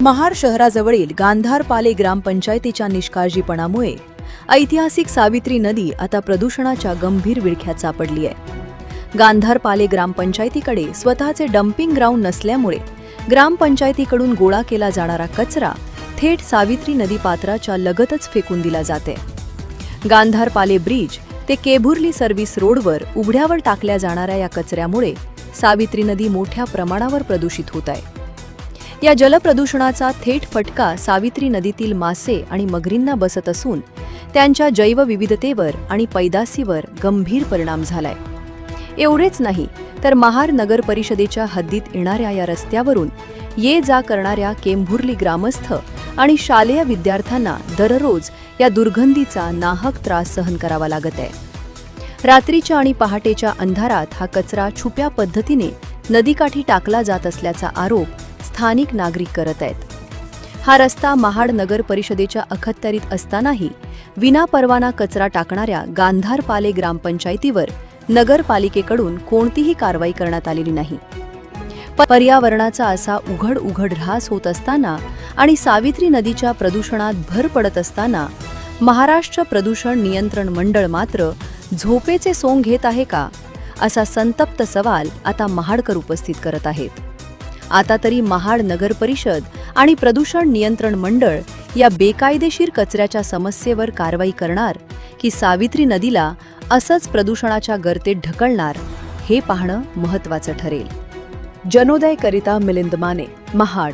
महाड शहराजवळील गांधारपाले ग्रामपंचायतीच्या निष्काळजीपणामुळे ऐतिहासिक सावित्री नदी आता प्रदूषणाच्या गंभीर विळख्यात सापडली आहे। गांधारपाले ग्रामपंचायतीकडे स्वतःचे डम्पिंग ग्राउंड नसल्यामुळे ग्रामपंचायतीकडून गोळा केला जाणारा कचरा थेट सावित्री नदी पात्राच्या लगतच फेकून दिला जाते। गांधारपाले ब्रिज ते केभुर्ली सर्व्हिस रोडवर उघड्यावर टाकल्या जाणाऱ्या या कचऱ्यामुळे सावित्री नदी मोठ्या प्रमाणावर प्रदूषित होत आहे। या जलप्रदूषणाचा थेट फटका सावित्री नदीतील मासे आणि मगरींना बसत असून त्यांच्या जैवविविधतेवर आणि पैदासीवर गंभीर परिणाम झालाय। एवढेच नाही तर महाड नगर परिषदेच्या हद्दीत येणाऱ्या या रस्त्यावरून ये जा करणाऱ्या केंभुर्ली ग्रामस्थ आणि शालेय विद्यार्थ्यांना दररोज या दुर्गंधीचा नाहक त्रास सहन करावा लागत आहे। रात्रीच्या आणि पहाटेच्या अंधारात हा कचरा छुप्या पद्धतीने नदीकाठी टाकला जात असल्याचा आरोप स्थानिक नागरिक करत आहेत। हा रस्ता महाड नगर परिषदेच्या अखत्यारीत असतानाही विनापरवाना कचरा टाकणाऱ्या गांधारपाले ग्रामपंचायतीवर नगरपालिकेकडून कोणतीही कारवाई करण्यात आलेली नाही। पर्यावरणाचा असा उघड ऱ्हास होत असताना आणि सावित्री नदीच्या प्रदूषणात भर पडत असताना महाराष्ट्र प्रदूषण नियंत्रण मंडळ मात्र झोपेचे सोंग घेत आहे का, असा संतप्त सवाल आता महाडकर उपस्थित करत आहेत। आता तरी महाड नगर परिषद आणि प्रदूषण नियंत्रण मंडळ या बेकायदेशीर कचऱ्याच्या समस्येवर कारवाई करणार की सावित्री नदीला असंच प्रदूषणाच्या गर्तेत ढकलणार, हे पाहणं महत्त्वाचं ठरेल। जनोदयकरिता मिलिंद माने, महाड।